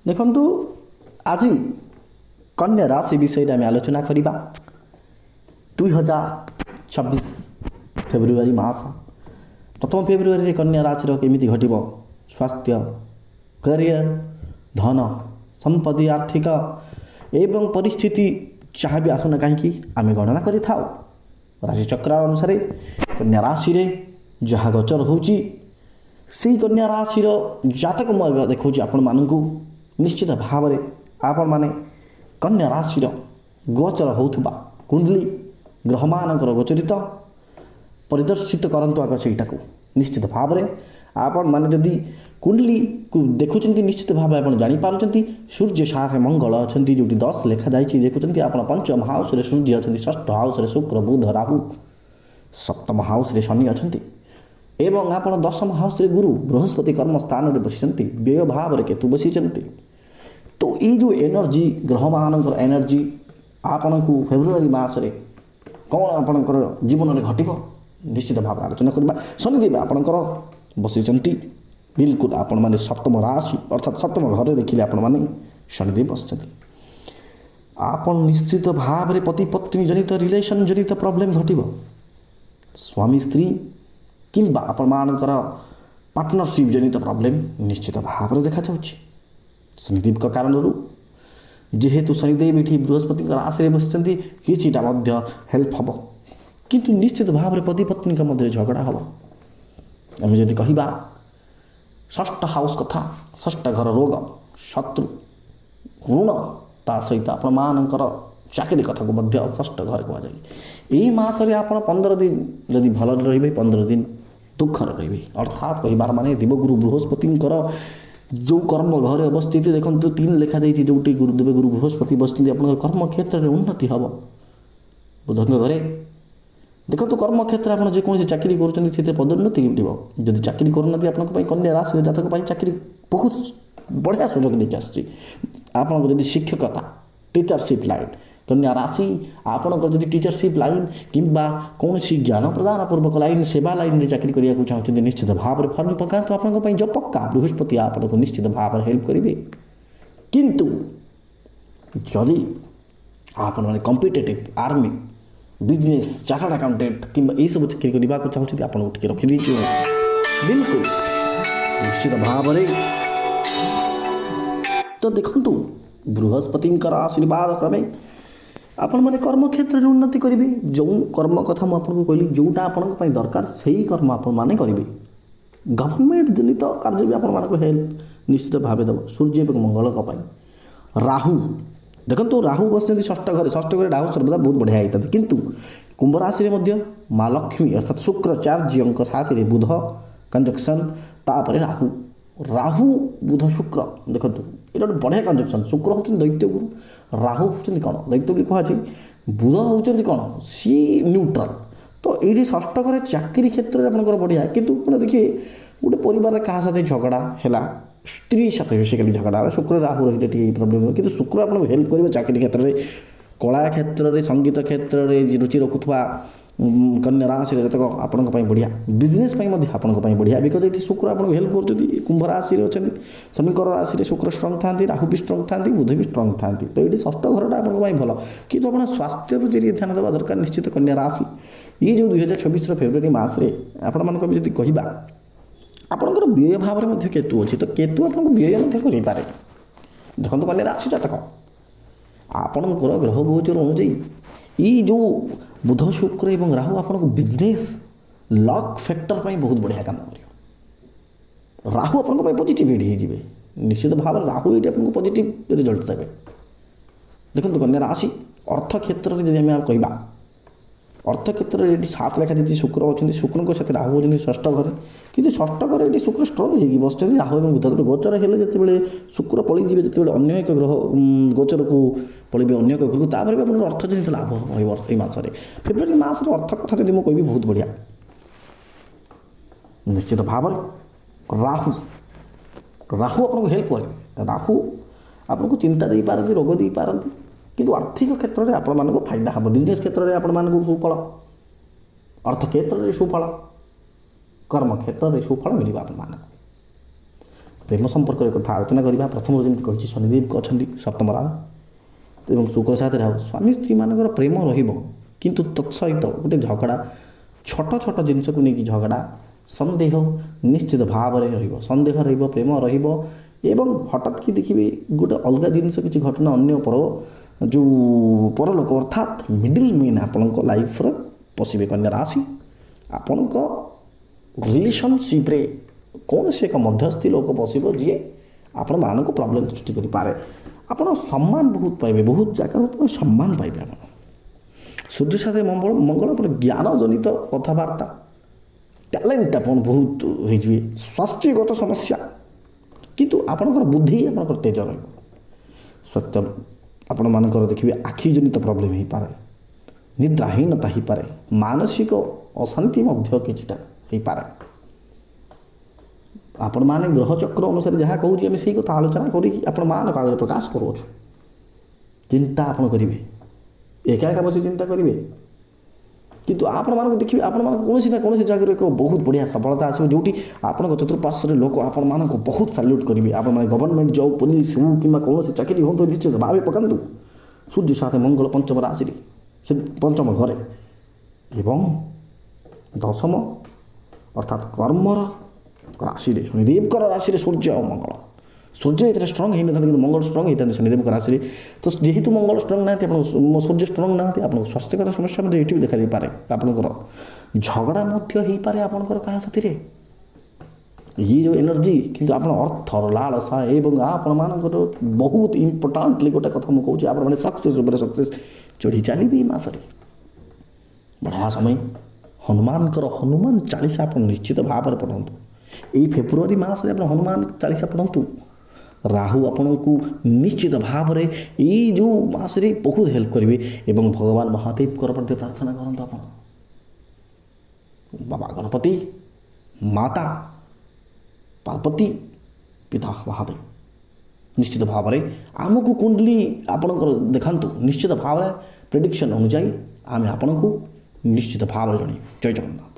ଦେଖନ୍ତୁ ଆଜି କନ୍ୟା ରାଶି ବିଷୟରେ ଆମେ ଆଲୋଚନା କରିବା। 2026 ଫେବୃଆରୀ ମାସ ପ୍ରଥମ ଫେବୃଆରୀରେ କନ୍ୟା ରାଶିର କେମିତି ଘଟିବ ସ୍ୱାସ୍ଥ୍ୟ, କ୍ୟାରିୟର, ଧନ, ସମ୍ପତ୍ତି, ଆର୍ଥିକ ଏବଂ ପରିସ୍ଥିତି ଯାହା ବି ଆସୁନା କାହିଁକି ଆମେ ଗଣନା କରିଥାଉ। ରାଶିଚକ୍ର ଅନୁସାରେ କନ୍ୟା ରାଶିରେ ଯାହା ଗୋଚର ହେଉଛି ସେହି କନ୍ୟା ରାଶିର ଜାତକ ମୁଁ ଆଗ ଦେଖାଉଛି ଆପଣମାନଙ୍କୁ। ନିଶ୍ଚିତ ଭାବରେ ଆପଣମାନେ କନ୍ୟା ରାଶିର ଗୋଚର ହେଉଥିବା କୁଣ୍ଡଲି ଗ୍ରହମାନଙ୍କର ଗୋଚରିତ ପରିଦର୍ଶିତ କରନ୍ତୁ ଆଗ ସେଇଟାକୁ। ନିଶ୍ଚିତ ଭାବରେ ଆପଣମାନେ ଯଦି କୁଣ୍ଡଲିକୁ ଦେଖୁଛନ୍ତି ନିଶ୍ଚିତ ଭାବେ ଆପଣ ଜାଣିପାରୁଛନ୍ତି ସୂର୍ଯ୍ୟ ସାଥେ ମଙ୍ଗଳ ଅଛନ୍ତି, ଯେଉଁଠି 10 ଲେଖାଯାଇଛି। ଦେଖୁଛନ୍ତି ଆପଣ ପଞ୍ଚମ ହାଉସରେ ସୂର୍ଯ୍ୟ ଅଛନ୍ତି, ଷଷ୍ଠ ହାଉସରେ ଶୁକ୍ର, ବୁଧ, ରାହୁ, ସପ୍ତମ ହାଉସରେ ଶନି ଅଛନ୍ତି ଏବଂ ଆପଣ ଦଶମ ହାଉସରେ ଗୁରୁ ବୃହସ୍ପତି କର୍ମ ସ୍ଥାନରେ ବସିଛନ୍ତି, ବ୍ୟୟ ଭାବରେ କେତୁ ବସିଛନ୍ତି। ତ ଏଇ ଯେଉଁ ଏନର୍ଜି ଗ୍ରହମାନଙ୍କର ଏନର୍ଜି ଆପଣଙ୍କୁ ଫେବୃଆରୀ ମାସରେ କ'ଣ ଆପଣଙ୍କର ଜୀବନରେ ଘଟିବ ନିଶ୍ଚିତ ଭାବରେ ଆଲୋଚନା କରିବା। ଶନିଦେବ ଆପଣଙ୍କର ବସିଛନ୍ତି ବିଲକୁଲ ଆପଣମାନେ ସପ୍ତମ ରାଶି ଅର୍ଥାତ୍ ସପ୍ତମ ଘରେ ଦେଖିଲେ ଆପଣମାନେ ଶନିଦେବ ବସିଛନ୍ତି। ଆପଣ ନିଶ୍ଚିତ ଭାବରେ ପତି ପତ୍ନୀ ଜନିତ ରିଲେସନ୍ ଜନିତ ପ୍ରୋବ୍ଲେମ୍ ଘଟିବ। ସ୍ୱାମୀ ସ୍ତ୍ରୀ କିମ୍ବା ଆପଣମାନଙ୍କର ପାର୍ଟନରସିପ୍ ଜନିତ ପ୍ରୋବ୍ଲେମ୍ ନିଶ୍ଚିତ ଭାବରେ ଦେଖାଯାଉଛି ଶନିଦେବଙ୍କ କାରଣରୁ। ଯେହେତୁ ଶନିଦେବ ଏଠି ବୃହସ୍ପତିଙ୍କ ରାଶିରେ ବସିଛନ୍ତି କିଛିଟା ମଧ୍ୟ ହେଲ୍ପ ହେବ, କିନ୍ତୁ ନିଶ୍ଚିତ ଭାବରେ ପତି ପତ୍ନୀଙ୍କ ମଧ୍ୟରେ ଝଗଡ଼ା ହେବ। ଆମେ ଯଦି କହିବା ଷଷ୍ଠ ହାଉସ୍ କଥା, ଷଷ୍ଠ ଘର ରୋଗ, ଶତ୍ରୁ, ଋଣ, ତା ସହିତ ଆପଣମାନଙ୍କର ଚାକିରି କଥାକୁ ମଧ୍ୟ ଷଷ୍ଠ ଘରେ କୁହାଯାଏ। ଏହି ମାସରେ ଆପଣ 15 ଦିନ ଯଦି ଭଲରେ ରହିବେ, 15 ଦିନ ଦୁଃଖରେ ରହିବେ। ଅର୍ଥାତ୍ କହିବାର ମାନେ ଦେବଗୁରୁ ବୃହସ୍ପତିଙ୍କର ଯେଉଁ କର୍ମ ଘରେ ଅବସ୍ଥିତ ଦେଖନ୍ତୁ 3 ଲେଖାଯାଇଛି, ଯେଉଁଠି ଦେବଗୁରୁ ବୃହସ୍ପତି ବସିଛନ୍ତି ଆପଣଙ୍କ କର୍ମକ୍ଷେତ୍ରରେ ଉନ୍ନତି ହେବ। ବୁଧଙ୍କ ଘରେ ଦେଖନ୍ତୁ କର୍ମକ୍ଷେତ୍ରରେ ଆପଣ ଯେକୌଣସି ଚାକିରି କରୁଛନ୍ତି ସେଥିରେ ପଦୋନ୍ନତି ମିଳିବ। ଯଦି ଚାକିରି କରୁନାହାନ୍ତି ଆପଣଙ୍କ ପାଇଁ କନ୍ୟା ରାଶିର ଜାତକ ପାଇଁ ଚାକିରି ବହୁତ ବଢ଼ିଆ ସୁଯୋଗ ନେଇକି ଆସୁଛି। ଆପଣଙ୍କ ଯଦି ଶିକ୍ଷକତା ଟିଚରସିପ୍ ଲାଇନ୍ କନ୍ୟା ରାଶି, ଆପଣଙ୍କର ଯଦି ଟିଚରସିପ୍ ଲାଇନ୍ କିମ୍ବା କୌଣସି ଜ୍ଞାନ ପ୍ରଦାନ ପୂର୍ବକ ଲାଇନ୍ ସେବା ଲାଇନ୍ରେ ଚାକିରି କରିବାକୁ ଚାହୁଁଛନ୍ତି ନିଶ୍ଚିତ ଭାବରେ ଫର୍ମ ପକାନ୍ତୁ। ଆପଣଙ୍କ ପାଇଁ ଜବ୍ ପକ୍କା, ବୃହସ୍ପତି ଆପଣଙ୍କୁ ନିଶ୍ଚିତ ଭାବରେ ହେଲ୍ପ କରିବେ। କିନ୍ତୁ ଯଦି ଆପଣମାନେ competitive army, business, chartered accountant କିମ୍ବା ଏଇସବୁ ଚାକିରି କରିବାକୁ ଚାହୁଁଛନ୍ତି ଆପଣଙ୍କୁ ଟିକେ ରଖିଦେଇଛୁ ବିଲକୁଲ ନିଶ୍ଚିତ ଭାବରେ। ତ ଦେଖନ୍ତୁ ବୃହସ୍ପତିଙ୍କର ଆଶୀର୍ବାଦ କ୍ରମେ ଆପଣମାନେ କର୍ମକ୍ଷେତ୍ରରେ ଉନ୍ନତି କରିବେ। ଯେଉଁ କର୍ମ କଥା ମୁଁ ଆପଣଙ୍କୁ କହିଲି ଯେଉଁଟା ଆପଣଙ୍କ ପାଇଁ ଦରକାର ସେଇ କର୍ମ ଆପଣମାନେ କରିବେ। ଗଭର୍ଣ୍ଣମେଣ୍ଟ ଜନିତ କାର୍ଯ୍ୟ ବି ଆପଣମାନଙ୍କୁ ହେଲ୍ପ ନିଶ୍ଚିତ ଭାବେ ଦେବ। ସୂର୍ଯ୍ୟ ଏବଂ ମଙ୍ଗଳଙ୍କ ପାଇଁ ରାହୁ ଦେଖନ୍ତୁ ରାହୁ ବସିଛନ୍ତି ଷଷ୍ଠ ଘରେ, ଷଷ୍ଠ ଘରେ ରାହୁ ସର୍ବଦା ବହୁତ ବଢ଼ିଆ ହେଇଥାନ୍ତି। କିନ୍ତୁ କୁମ୍ଭ ରାଶିରେ ମଧ୍ୟ ମା ଲକ୍ଷ୍ମୀ ଅର୍ଥାତ୍ ଶୁକ୍ରାଚାର୍ଯ୍ୟଙ୍କ ସାଥିରେ ବୁଧ କଞ୍ଜକ୍ସନ୍, ତାପରେ ରାହୁ, ରାହୁ ବୁଧ ଶୁକ୍ର ଦେଖନ୍ତୁ ଏଇଟା ଗୋଟେ ବଢ଼ିଆ କଞ୍ଜକ୍ସନ୍। ଶୁକ୍ର ହେଉଛନ୍ତି ଦୈତ୍ୟଗୁରୁ, ରାହୁ ହେଉଛନ୍ତି କ'ଣ ଦୈତ୍ୟ ବୋଲି କୁହାଯାଏ, ବୁଧ ହେଉଛନ୍ତି କ'ଣ ସି ନ୍ୟୁଟ୍ରାଲ୍। ତ ଏଇଠି ଷଷ୍ଠ ଘରେ ଚାକିରି କ୍ଷେତ୍ରରେ ଆପଣଙ୍କର ବଢ଼ିଆ। କିନ୍ତୁ ଆପଣ ଦେଖିବେ ଗୋଟେ ପରିବାରରେ କାହା ସାଥେ ଝଗଡ଼ା ହେଲା, ସ୍ତ୍ରୀ ସାଥେ ବେସିକାଲି ଝଗଡ଼ା ହେଲା, ଶୁକ୍ର ରାହୁ ରହିଲେ ଟିକେ ଏଇ ପ୍ରୋବ୍ଲେମ୍ ହୁଏ। କିନ୍ତୁ ଶୁକ୍ର ଆପଣଙ୍କୁ ହେଲ୍ପ କରିବ ଚାକିରି କ୍ଷେତ୍ରରେ, କଳା କ୍ଷେତ୍ରରେ, ସଙ୍ଗୀତ କ୍ଷେତ୍ରରେ ରୁଚି ରଖୁଥିବା କନ୍ୟା ରାଶିର ଜାତକ ଆପଣଙ୍କ ପାଇଁ ବଢ଼ିଆ। ବିଜନେସ୍ ପାଇଁ ମଧ୍ୟ ଆପଣଙ୍କ ପାଇଁ ବଢ଼ିଆ, ବିକଜ ଏଠି ଶୁକ୍ର ଆପଣଙ୍କୁ ହେଲ୍ପ କରୁଛନ୍ତି। କୁମ୍ଭ ରାଶିରେ ଅଛନ୍ତି, ଶନିଙ୍କର ରାଶିରେ ଶୁକ୍ର ଷ୍ଟ୍ରଙ୍ଗ ଥାନ୍ତି, ରାହୁ ବି ଷ୍ଟ୍ରଙ୍ଗ ଥାନ୍ତି, ବୁଧ ବି ଷ୍ଟ୍ରଙ୍ଗ ଥାନ୍ତି। ତ ଏଇଠି ଷଷ୍ଠ ଘରଟା ଆପଣଙ୍କ ପାଇଁ ଭଲ, କିନ୍ତୁ ଆପଣ ସ୍ୱାସ୍ଥ୍ୟ ପ୍ରତି ଟିକେ ଧ୍ୟାନ ଦେବା ଦରକାର ନିଶ୍ଚିତ କନ୍ୟା ରାଶି। ଇଏ ଯେଉଁ 2026ର ଫେବୃଆରୀ ମାସରେ ଆପଣମାନଙ୍କୁ ଆମେ ଯଦି କହିବା ଆପଣଙ୍କର ବ୍ୟୟ ଭାବରେ ମଧ୍ୟ କେତୁ ଅଛି, ତ କେତୁ ଆପଣଙ୍କୁ ବ୍ୟୟ ମଧ୍ୟ କରିପାରେ। ଦେଖନ୍ତୁ କନ୍ୟା ରାଶି ଜାତକ ଆପଣଙ୍କର ଗ୍ରହ ଗୋଚର ଅନୁଯାୟୀ ଏଇ ଯେଉଁ ବୁଧ ଶୁକ୍ର ଏବଂ ରାହୁ ଆପଣଙ୍କୁ ବିଜନେସ୍ ଲକ୍ ଫ୍ୟାକ୍ଟର ପାଇଁ ବହୁତ ବଢ଼ିଆ କାମ କରିବ। ରାହୁ ଆପଣଙ୍କ ପାଇଁ ପଜିଟିଭ୍ ଏଇଠି ହେଇଯିବେ। ନିଶ୍ଚିତ ଭାବରେ ରାହୁ ଏଇଠି ଆପଣଙ୍କୁ ପଜିଟିଭ୍ ରେଜଲ୍ଟ ଦେବେ। ଦେଖନ୍ତୁ କନ୍ୟା ରାଶି ଅର୍ଥ କ୍ଷେତ୍ରରେ ଯଦି ଆମେ କହିବା, ଅର୍ଥ କ୍ଷେତ୍ରରେ ଏଠି 7 ଲେଖା ଦେଇଛି, ଶୁକ୍ର ଅଛନ୍ତି, ଶୁକ୍ରଙ୍କ ସାଥେ ରାହୁ ଅଛନ୍ତି ଷଷ୍ଠ ଘରେ। କିନ୍ତୁ ଷଷ୍ଠ ଘରେ ଏଠି ଶୁକ୍ର ଷ୍ଟ୍ରଙ୍ଗ ହେଇକି ବସିଛନ୍ତି, ରାହୁ ଏବଂ ବୁଧ ଗୋଚର ହେଲେ ଯେତେବେଳେ ଶୁକ୍ର ପଳେଇଯିବେ, ଯେତେବେଳେ ଅନ୍ୟ ଏକ ଗ୍ରହ ଗୋଚରକୁ ପଳେଇବେ ଅନ୍ୟ ଏକ ଗ୍ରହକୁ, ତାପରେ ବି ଆପଣଙ୍କର ଅର୍ଥ ଜନିତ ଲାଭ ରହିବ ଏଇ ମାସରେ। ଫେବୃଆରୀ ମାସରେ ଅର୍ଥ କଥା ଯଦି ମୁଁ କହିବି ବହୁତ ବଢ଼ିଆ। ନିଶ୍ଚିତ ଭାବରେ ରାହୁ ଆପଣଙ୍କୁ ହେଲ୍ପ କରେ। ରାହୁ ଆପଣଙ୍କୁ ଚିନ୍ତା ଦେଇପାରନ୍ତି, ରୋଗ ଦେଇପାରନ୍ତି, କିନ୍ତୁ ଆର୍ଥିକ କ୍ଷେତ୍ରରେ ଆପଣମାନଙ୍କୁ ଫାଇଦା ହେବ। ବିଜନେସ୍ କ୍ଷେତ୍ରରେ ଆପଣମାନଙ୍କୁ ସୁଫଳ, ଅର୍ଥ କ୍ଷେତ୍ରରେ ସୁଫଳ, କର୍ମ କ୍ଷେତ୍ରରେ ସୁଫଳ ମିଳିବ ଆପଣମାନଙ୍କୁ। ପ୍ରେମ ସମ୍ପର୍କରେ କଥା ଆଲୋଚନା କରିବା। ପ୍ରଥମରୁ ଯେମିତି କହିଛି ଶନିଦେବଙ୍କ ଅଛନ୍ତି ସପ୍ତମ ରାହ ଏବଂ ଶୁକ୍ର ସାଥେ ରାହୁ। ସ୍ୱାମୀ ସ୍ତ୍ରୀମାନଙ୍କର ପ୍ରେମ ରହିବ, କିନ୍ତୁ ତତ୍ସହିତ ଗୋଟେ ଝଗଡ଼ା, ଛୋଟ ଛୋଟ ଜିନିଷକୁ ନେଇକି ଝଗଡ଼ା, ସନ୍ଦେହ ନିଶ୍ଚିତ ଭାବରେ ରହିବ। ସନ୍ଦେହ ରହିବ, ପ୍ରେମ ରହିବ ଏବଂ ହଠାତ୍ କି ଦେଖିବେ ଗୋଟେ ଅଲଗା ଜିନିଷ କିଛି ଘଟଣା ଅନ୍ୟ ଯେଉଁ ପରଲୋକ ଅର୍ଥାତ୍ ମିଡ଼ିଲ୍ ମେନ୍ ଆପଣଙ୍କ ଲାଇଫ୍ରେ ପଶିବେ। କନ୍ୟା ରାଶି, ଆପଣଙ୍କ ରିଲେସନସିପ୍ରେ କୌଣସି ଏକ ମଧ୍ୟସ୍ଥି ଲୋକ ପଶିବ ଯିଏ ଆପଣମାନଙ୍କୁ ପ୍ରୋବ୍ଲେମ୍ ସୃଷ୍ଟି କରିପାରେ। ଆପଣ ସମ୍ମାନ ବହୁତ ପାଇବେ, ବହୁତ ଜାଗାରୁ ଆପଣ ସମ୍ମାନ ପାଇବେ। ଆପଣ ସୂର୍ଯ୍ୟ ସାଥେ ମଙ୍ଗଳ ଆପଣ ଜ୍ଞାନ ଜନିତ କଥାବାର୍ତ୍ତା, ଟ୍ୟାଲେଣ୍ଟ ଆପଣ ବହୁତ ହେଇଯିବେ। ସ୍ୱାସ୍ଥ୍ୟଗତ ସମସ୍ୟା, କିନ୍ତୁ ଆପଣଙ୍କର ବୁଦ୍ଧି, ଆପଣଙ୍କର ତେଜ ରହିବ। ସତ୍ୟ ଆପଣମାନଙ୍କର ଦେଖିବେ ଆଖି ଜନିତ ପ୍ରୋବ୍ଲେମ୍ ହେଇପାରେ, ନିଦ୍ରାହୀନତା ହେଇପାରେ, ମାନସିକ ଅଶାନ୍ତି ମଧ୍ୟ କିଛିଟା ହେଇପାରେ। ଆପଣମାନେ ଗ୍ରହଚକ୍ର ଅନୁସାରେ ଯାହା କହୁଛି ଆମେ ସେଇ କଥା ଆଲୋଚନା କରିକି ଆପଣମାନଙ୍କ ଆଗରେ ପ୍ରକାଶ କରୁଅଛୁ। ଚିନ୍ତା ଆପଣ କରିବେ, ଏକା ଏକା ବସି ଚିନ୍ତା କରିବେ, କିନ୍ତୁ ଆପଣମାନଙ୍କୁ ଦେଖିବେ ଆପଣମାନଙ୍କ କୌଣସି ନା କୌଣସି ଜାଗାରେ ଏକ ବହୁତ ବଢ଼ିଆ ସଫଳତା ଆସିବ, ଯେଉଁଠି ଆପଣଙ୍କ ଚତୁଃପାର୍ଶ୍ୱରେ ଲୋକ ଆପଣମାନଙ୍କୁ ବହୁତ ସାଲ୍ୟୁଟ୍ କରିବେ। ଆପଣମାନେ ଗଭର୍ଣ୍ଣମେଣ୍ଟ ଜବ୍, ପୋଲିସ ହେଉ କିମ୍ବା କୌଣସି ଚାକିରି ହୁଅନ୍ତୁ, ନିଶ୍ଚିତ ଭାବେ ପକାନ୍ତୁ। ସୂର୍ଯ୍ୟ ସାଥେ ମଙ୍ଗଳ ପଞ୍ଚମ ରାଶିରେ, ସେ ପଞ୍ଚମ ଘରେ ଏବଂ ଦଶମ ଅର୍ଥାତ୍ କର୍ମର ରାଶିରେ, ଶନିଦେବଙ୍କର ରାଶିରେ ସୂର୍ଯ୍ୟ ଆଉ ମଙ୍ଗଳ। ସୂର୍ଯ୍ୟ ଏଥିରେ ଷ୍ଟ୍ରଙ୍ଗ ହେଇନଥାନ୍ତି, କିନ୍ତୁ ମଙ୍ଗଳ ଷ୍ଟ୍ରଙ୍ଗ ହେଇଥାନ୍ତି ଶନିଦେବଙ୍କ ରାଶିରେ। ତ ଯେହେତୁ ମଙ୍ଗଳ ଷ୍ଟ୍ରଙ୍ଗ ନାହାନ୍ତି, ଆପଣ ସୂର୍ଯ୍ୟ ଷ୍ଟ୍ରଙ୍ଗ ନାହାନ୍ତି, ଆପଣଙ୍କ ସ୍ୱାସ୍ଥ୍ୟଗତ ସମସ୍ୟା ମଧ୍ୟ ଏଇଠି ବି ଦେଖାଯାଇପାରେ। ଆପଣଙ୍କର ଝଗଡ଼ା ମଧ୍ୟ ହେଇପାରେ ଆପଣଙ୍କର କାହା ସାଥିରେ, ଇଏ ଯେଉଁ ଏନର୍ଜି। କିନ୍ତୁ ଆପଣ ଅର୍ଥର ଲାଳସା ଏବଂ ଆପଣମାନଙ୍କର ବହୁତ ଇମ୍ପୋର୍ଟାଣ୍ଟଲି ଗୋଟେ କଥା ମୁଁ କହୁଛି, ଆପଣମାନେ ସକ୍ସେସ୍ ଉପରେ ସକ୍ସେସ୍ ଚଢ଼ି ଚାଲିବେ ଏଇ ମାସରେ। ବଢ଼ିଆ ସମୟ। ହନୁମାନ ଚାଳିଶା ଆପଣ ନିଶ୍ଚିତ ଭାବରେ ପଢ଼ନ୍ତୁ। ଏଇ ଫେବୃଆରୀ ମାସରେ ଆପଣ ହନୁମାନ ଚାଳିଶା ପଢ଼ନ୍ତୁ। ରାହୁ ଆପଣଙ୍କୁ ନିଶ୍ଚିତ ଭାବରେ ଏଇ ଯେଉଁ ମାସରେ ବହୁତ ହେଲ୍ପ କରିବେ ଏବଂ ଭଗବାନ ମହାଦେବଙ୍କର ମଧ୍ୟ ପ୍ରାର୍ଥନା କରନ୍ତୁ। ଆପଣ ବାବା ଗଣପତି, ମାତା ପାର୍ବତୀ, ପିତା ମହାଦେବ ନିଶ୍ଚିତ ଭାବରେ ଆମକୁ କୁଣ୍ଡଲି ଆପଣଙ୍କର ଦେଖାନ୍ତୁ। ନିଶ୍ଚିତ ଭାବରେ ପ୍ରେଡ଼ିକ୍ସନ୍ ଅନୁଯାୟୀ ଆମେ ଆପଣଙ୍କୁ ନିଶ୍ଚିତ ଭାବରେ ଜଣାଇବୁ। ଜୟ ଜଗନ୍ନାଥ।